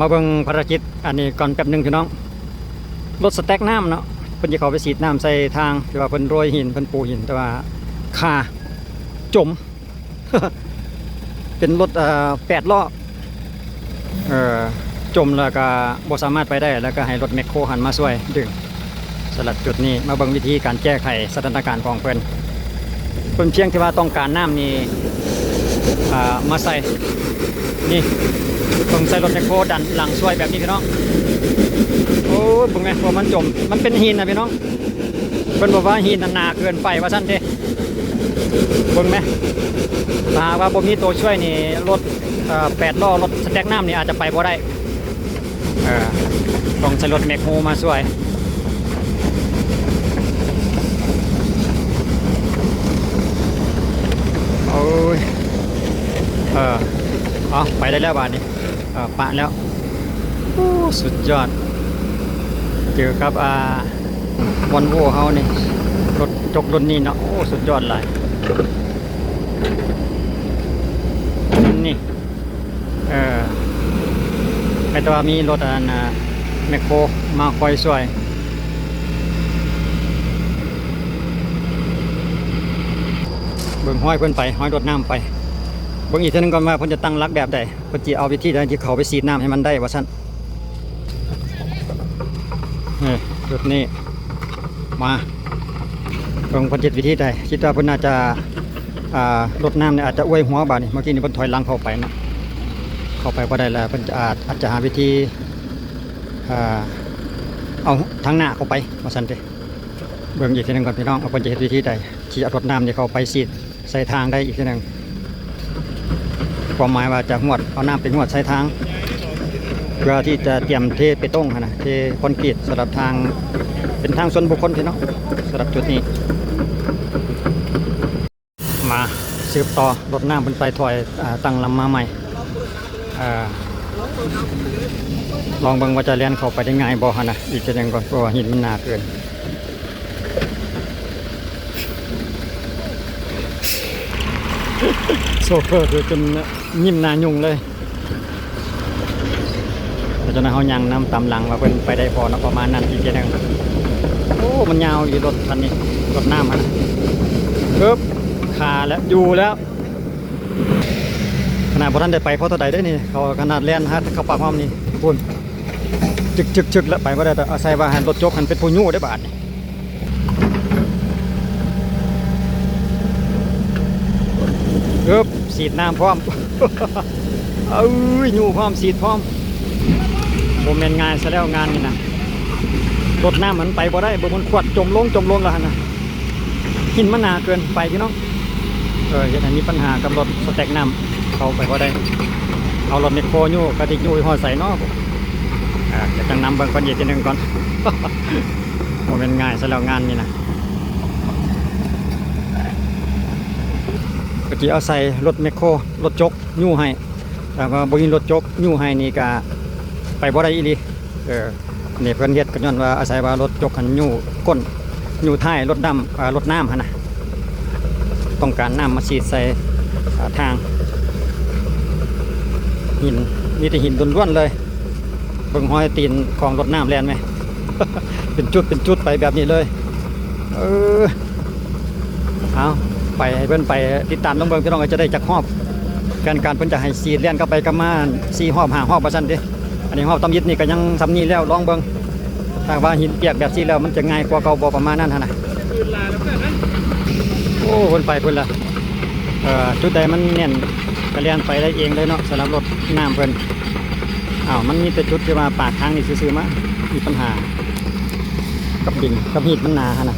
มาเบิ่งภารกิจอันนี้ก่อนแป๊บนึงพี่น้องรถสแต็กน้ำเนาะเพิ่นจะเข้าไปฉีดน้ำใส่ทางที่ว่าเพิ่นโรยหินเพิ่นปูหินแต่ว่าคาจม เป็นรถ8 ล้อจมแล้วก็บ่สามารถไปได้แล้วก็ให้รถแมคโครหันมาช่วยดึงสลัดจุดนี้มาเบิ่งวิธีการแก้ไขสถานการณ์ของเพิ่นเพียงที่ว่าต้องการน้ำนี่มาใส่นี่ต้องใส่รถแมคโครดันหลังช่วยแบบนี้พี่น้องโอ้ยเบิ่งไงพอมันจมมันเป็นหินนะพี่น้องเพิ่นบอกว่าหินหนาเกินไปว่าซั่นเด้เบิ่งไหมถ้าว่าบ่มีตัวช่วยนี่รถ8 ล้อรถสแต็กน้ำนี่อาจจะไปบ่ได้ต้องใช้รถแมคโครมาช่วยโอ้ยไปได้แล้วบาทนี้ปะแล้วโอ้สุดยอดเจอกับวอนโว่เขานี่รถจกรุ่นนี้เนาะโอ้สุดยอดเลยนี่ไอตัวมีรถแมคโครมาคอยช่วยเบิ่งห้อยเพิ่นไปห้อยรถน้ำไปเบิ่งอีกทีนึงก่อนว่าเพิ่นจะตั้งรักแบบใดเพิ่นจะเอาวิธีใดที่เขาไปฉีดน้ำให้มันได้ว่าซั่นนี่รถนี้มาเบิ่งเพิ่นเฮ็ดวิธีใดคิดว่าเพิ่นน่าจะรถน้ำเนี่ยอาจจะอวยหัวบาดนี่เมื่อกี้นี่เพิ่นถอยหลังเข้าไปเนาะเข้าไปบ่ได้แล้วเพิ่นจะอาจจะหาวิธีเอาทางหน้าเข้าไปว่าซั่นเด้เบิ่งอีกทีนึงก่อนพี่น้องว่าเพิ่นจะเฮ็ดวิธีใดที่เอารถน้ำนี่เข้าไปฉีดใส่ทางได้อีกทีนึงความหมายว่าจะหวดเอาน้ำเป็นหวดใส่ทางเพื่อที่จะเตรียมเทไปต้งนะเทคอนกรีตสำหรับทางเป็นทางส่วนบุคคลพี่น้องสำหรับจุดนี้มาสืบต่อรถน้ำเป็นไปถอยตั้งลำมาใหม่ลองเบิ่งว่าจะเลี้ยนเข้าไปได้ง่ายบ่ฮะนะอีกทีนึงก่อนเพราะว่าหินมันหนาเกินโซเฟอร์คือจนยิ้มหน้ายุ่งเลยแต่จนเขายังนำตามหลังว่าเป็นไปได้พอนะประมาณนั้นอีกทีนึงโอ้มันยาวอยู่รถคันนี้รถน้ำมันปึ๊บขาแล้วอยู่แล้วขนาดพอท่านได้ไปเพราะตัวใดได้นี่เขาขนาดแล่นฮะเขาปากห้อมนี่พุ่นจึกแล้วไปว่าได้แต่อาศัยว่าหันรถโจ๊กหันเป็นผู้ยู่ได้บาทสีดน้ำพร้อม อยู่พร้อมสีดพร้อมโมเมนต์งานซะแล้วงานนี่นะรถน้ำมันไปบ่ได้บ่มันขวดจมลงแล้วนะหินมันหนาเกินไปพี่น้องอย่างนี้มีปัญหากับรถสแต็กน้ำเขาไปบ่ได้เอารถเมคโครยู่กระติกยู่ห่อใส่นอกจะจังนำเบิ่งก่อนเย็นทีนึงก่อน โมเมนต์ง่ายซะแล้วงานนี่นะก็จะเอาใส่รถแมคโครรถจกยู่ให้แต่ว่าบริรถจกยู่ให้นี่ก็ไปบ่ได้อีหลีเนี่ยเพิ่นเฮ็ดกันย้อนว่าอาศัยว่ารถจกหันยู่ก้นยู่ท้ายรถน้ำหั่นนะต้องการน้ำมาฉีดใส่ทางหินมีแต่หินล้วนๆเลยเบิ่งห้อยตีนของรถน้ำแล่นไหม เป็นจุดไปแบบนี้เลยเอาไปให้เพิ่นไปติดตามน้องเบิ่งพี่น้องก็จะได้จักรอบการเพิ่นจะให้ซีดเล่นเข้าไปกับมา4 รอบ 5 รอบว่าซั่นเด้อันนี้รอบตำยิดนี่ก็ยังสำนี้แล้วลองเบิ่งถ้าว่าหินเปียกแบบนี้แล้วมันจะง่ายกว่าเก่าบ่ประมาณนั้นหั่นน่ะโอ้เพิ่นไปเพิ่นละจุดใดมันแน่นก็เล่นไปได้เองเลยเนาะสำหรับรถน้ำเพิ่นมันมีแต่จุดที่ว่าปากทางนี่ซื่อๆมามีปัญหากับดินกับหินมันหนาหั่นน่ะ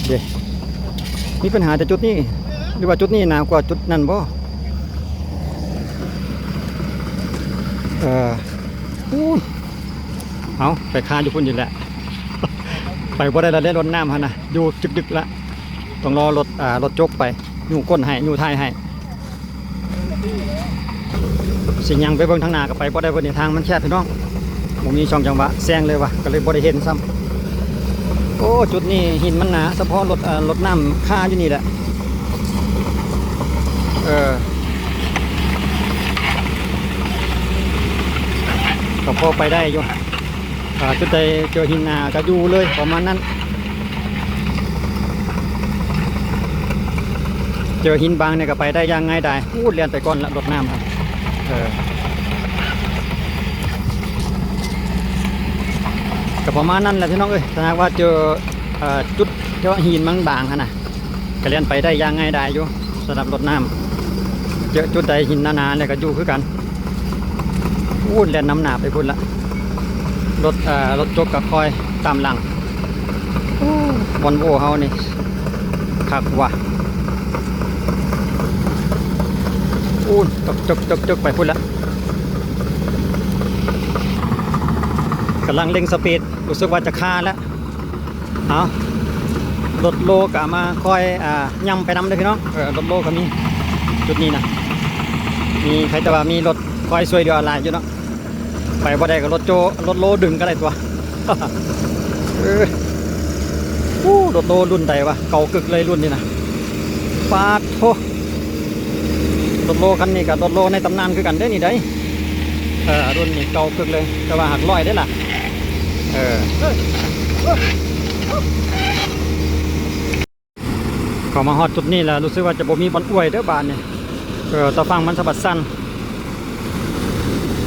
เด้มีปัญหาแต่จุดนี้หรือว่าจุดนี้หนากว่าจุดนั้นบ่เอาไปคาอยู่พุ่นอยู่แหละ ไปบ่ได้ละเล่นรถน้ำฮะนะอยู่ดึกๆละต้องรอรถจกไปอยู่ก้นให้อยู่ท้ายให้สิ่งยังไปเบิ่งทางหน้าก็ไปบ่ได้เพิ่นทางมันแคบพี่น้องบ่มีช่องจังหวะแซงเลยว่ะก็เลยบ่ได้เห็นซ้ำโอ้จุดนี้หินมันหนาเฉพาะรถน้ำคาอยู่นี่แหละ ก็พอไปได้อยู่จุดใดเจอหินก็อยู่เลยประมาณนั้นเจอหินบางเนี่ยก็ไปได้ยังไงได้พูดเรียนไปก่อนละรถน้ำครับก็ประมาณนั้นแหละพี่น้องเอ้ยถ้าหากว่าเจอจุดที่ว่าหินบางๆนะก็เรียนไปได้ยังไงได้อยู่สำหรับรถน้ำเจอจุดใดหินหนาๆเนี่ยก็อยู่คือกันพูดเรียนน้ำหนาไปพูดละรถจกกับคอยตามหลังวอนโว่เฮานี่คักว่ะจกไปพูดละกำลังเร่งสปีดรู้สึกว่าจะคาแล้วเอารถโลกะมาคอยย่ำไปนำเลยพี่น้องรถโลก็มีจุดนี้นะมีใครแต่ว่ามีรถคอยช่วยเรืออะไรอยู่เนาะไปบ่ได้กับรถโลดึงก็ได้ตัวรถโลรุ่นใดวะเก่ากึกเลยรุ่นนี้นะปาดโธรถโลคันนี้กับรถโลในตำนานคือกันได้นี่ได้รุ่นนี้เก่ากึกเลยแต่ว่าหักลอยได้ล่ะเขามาฮอดจุดนี้แล้วรู้สึกว่าจะบ่มีบอลอวยเด้อบานนี่ตะฟังมันสะบัดสั้น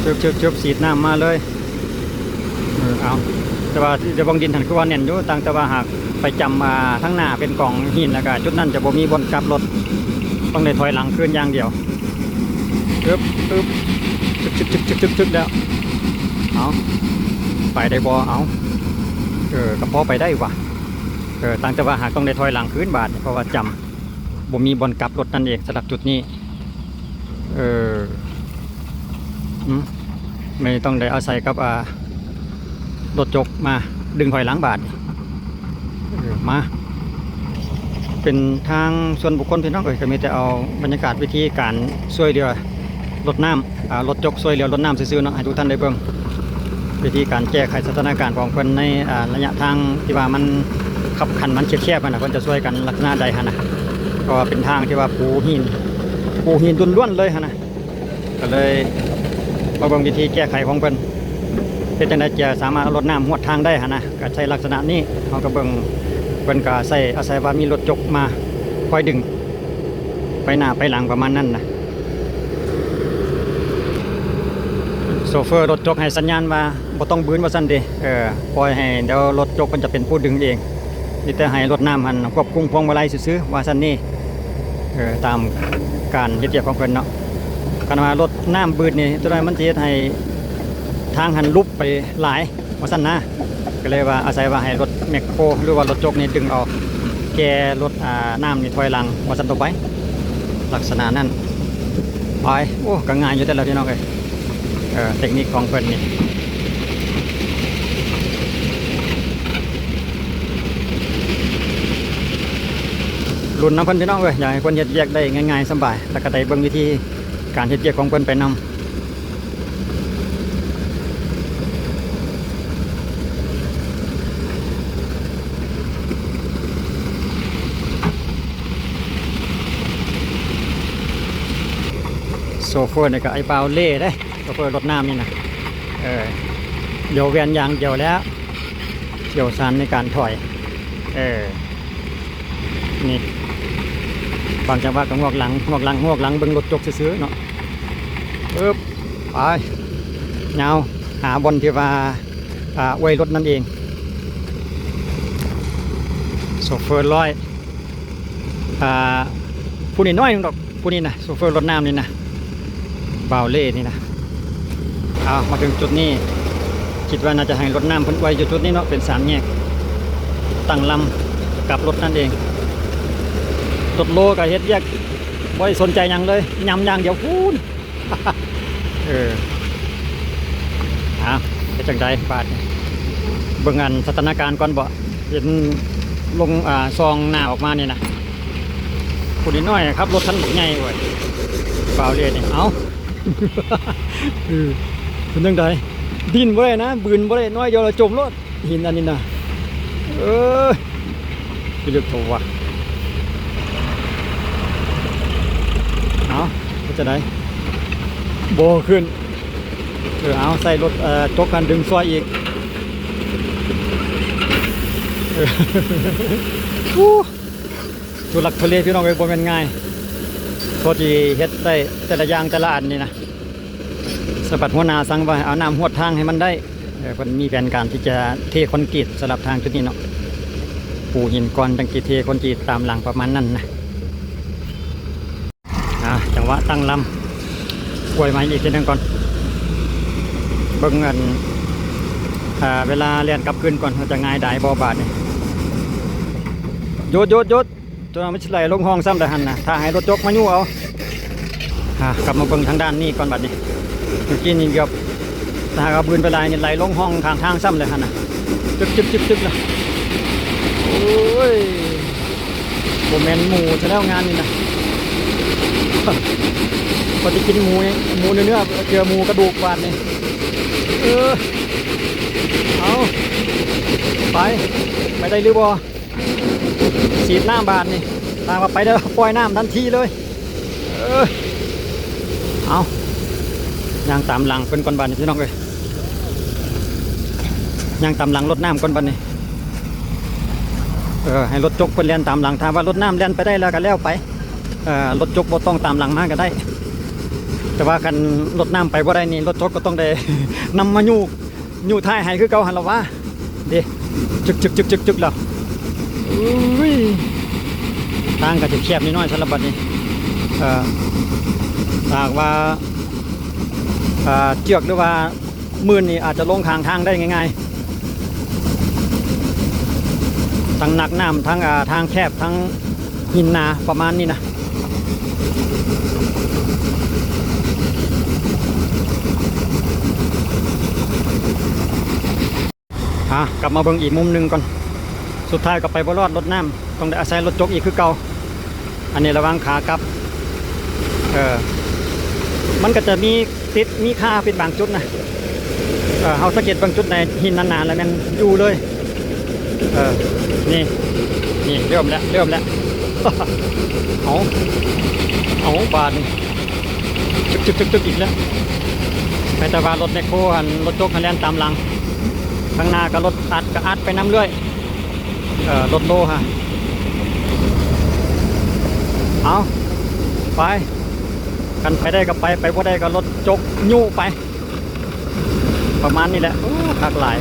เชิบสีดน้ำมาเลยเอาแต่ว่าจะบังดินหันคือว่าเน่นอยู่ต่างแต่ว่าหากไปจำมาทั้งหน้าเป็นกล่องหินแล้วก็จุดนั้นจะบ่มีบอลกลับรถต้องได้ถอยหลังคืนอย่างเดียวชึกแล้วเอาไปได้บ่เอากระเพาะไปได้ว่ะต่างแต่ว่าหากต้องได้ถอยหลังคืนบาทเพราะว่าจำบ่มีบอลกลับรถนั่นเองสำหรับจุดนี้ไม่ต้องได้อาศัยกับรถจกมาดึงถอยหลังบาทมาเป็นทางส่วนบุคคลพี่น้องก็มีแต่เอาบรรยากาศวิธีการช่วยเรือรถน้ำรถจกช่วยเรือรถน้ำซื่อๆเนาะให้ทุกท่านได้เบิ่งวิธีการแก้ไขสถานการณ์ของเพิ่นในระยะทางที่ว่ามันขับขันมันแคบๆนะเพิ่นจะช่วยกันลักษณะใดฮะนะก็เป็นทางที่ว่าปูหินล้วนๆเลยฮะนะก็เลยมาเบิ่งวิธีแก้ไขของเพิ่นเป็นจังได๋จะสามารถรถน้ำหวดทางได้ฮะนะก็ใช้ลักษณะนี้เฮาก็เบิ่งเพิ่นก็อาศัยว่ามีรถจกมาคอยดึงไปหน้าไปหลังประมาณนั้นนะโซเฟอร์รถจกให้สัญญาณว่าบ่ต้องบืนว่าซั่นเด้ปล่อยให้เดี๋ยวรถจกมันจะเป็นผู้ดึงเองนี่แต่ให้รถน้ำหันควบคุมพวงมาลัยซื่อๆว่าซั่นนี่ตามการเฮ็ดเรียบของเพิ่นเนาะคันว่ารถน้ำบืดนี่ตัวนั้นมันสิเฮ็ดให้ทางหันลุบไปหลายว่าซั่นนะก็เลยว่าอาศัยว่าให้รถแมคโครหรือว่ารถจกนี่ดึงออกแกรถน้ำนี่ถอยหลังว่าซั่นต่อไปลักษณะนั้นไปโอ้ก็ง่ายอยู่แต่ละพี่น้องเอ้ยเทคนิคของเพิ่นนี่รุ่นน้ำเพิ่นพี่น้องเอ้ยอยากให้เพิ่นเฮ็ดเวียกได้ง่ายๆสบายแล้วก็ได้เบิ่งวิธีการเฮ็ดเวียกของเพิ่นไปนำโซเฟอร์นี่ก็ไอ้เปล่าเล่ได้โซเฟอร์รถน้ำนี่นะเดี๋ยวเวียนยางเดียวแล้วเกี่ยวซันในการถอยนี่บางจังหวะก็งวกหลังเบิ่งรถจกซื้อเนาะไปเงาหาบนที่ว่าไว้รถนั่นเองโซเฟอร์ร้อยผู้นี้น้อยนึงดอกผู้นี้นะโซเฟอร์รถน้ำนี่นะบาวเล่นี่นะมาถึงจุดนี้คิดว่าน่าจะให้รถน้ำพ้นไว้จุดนี้เนาะเป็นสามแยกตั้งลำกับรถนั่นเองรถโลกับเฮ็ดแยกไม่สนใจยังเลยยำยังเดี๋ยวพูนเป็นจังใดบาดเบิ่งงานสถานการณ์ก่อนบ่เห็นลงซองหน้าออกมานี่นะผู้นิดน้อยครับรถคันใหญ่เว้ยบาวเล่นี่เอาเป็นจังใดดินบ่ได้นะบืนบ่ได้น้อยเดียวเราจมรถหินอันนี้นะไปเลือกโถว่ะเอาจะได้โบขึ้น เอาใส่รถจกกันดึงซอยอีกอู้ทุลักทุเลพี่น้องเอ้ยบ่แม่นง่ายโทษที่เฮ็ดได้แต่ละอย่างแต่ละอันนี่นะสะบัดหัวหน้าสั่งว่าเอาน้ำหวดทางให้มันได้เพิ่นมีแผนการที่จะเทคอนกรีตสำหรับทางจุดนี้เนาะปูหินก่อนจังสิเทคอนกรีตตามหลังประมาณนั้นนะจังหวะตั้งลำกล้วยไม้อีกทีนึงก่อนเบิ่งเงินเวลาเรียนกลับคืนก่อนจะง่ายได้บ่บาดนี่หยุดจนไม่ใช่ไหลลงห้องซ้ำแต่หันนะถ้าให้รถจกมายู่เอากลับมาเบิ่งทางด้านนี้ก่อนบัดนี้เมื่อกี้นี่เกือบถ้าเอาปืนไปลายนี่ไหลลงห้องข้างทางซ้ำเลยหันนะจึ๊บเลยโอ้ยโมเมนต์หมูจะแล้วงานนี่นะพอจะกินหมูเนื้อเจอหมูกระดูกบาดนี่เอาไปได้หรือบ่ฉีดน้ำบาดนี่ตามมาไปได้ปล่อยน้ำทันทีเลยเอาย่างตามหลังเป็นก้อนบาดนี่พี่น้องเลยย่างตามหลังรถน้ำก้อนบาดนี่ให้รถจกเป็นเลียนตามหลังถ้าว่ารถน้ำเลียนไปได้แล้วก็แล้วไปรถจกบ่ต้องตามหลังมาก็ได้แต่ว่ากันรถน้ำไปบ่ได้นี่รถจกก็ต้องได้ นำมายู่ท้ายให้คือเก่าหันละว่าเด้จึกแล้วทางก็จะแคบนิดหน่อยสำหรับบัดนี้หากว่าเชือกหรือว่ามือนี่อาจจะลงข้างทางได้ง่ายๆทั้งหนักน้ำทั้งทางแคบทั้งหินหนาประมาณนี้นะกลับมาเบิ่งอีกมุมหนึ่งก่อนสุดท้ายก็ไปบ่รอดรถน้ำต้องได้อาศัยรถจกอีกคือเก่าอันนี้ระวังขากลับมันก็จะมีค่าเป็นบางจุดนะเฮาสังเกตบางจุดในหินนานๆแล้วมันอยู่เลยนี่เริ่มแล้ว เอาบาดนี่จึกอีกแล้วไปแต่ว่ารถแมคโครรถจกคันแล่นตามหลังข้างหน้าก็รถอัดไปน้ำเรื่อยรถโลฮะเอาไปกันไปได้ก็ไปบ่ได้ก็รถจกยู่ไปประมาณนี้แหละหลากหลาย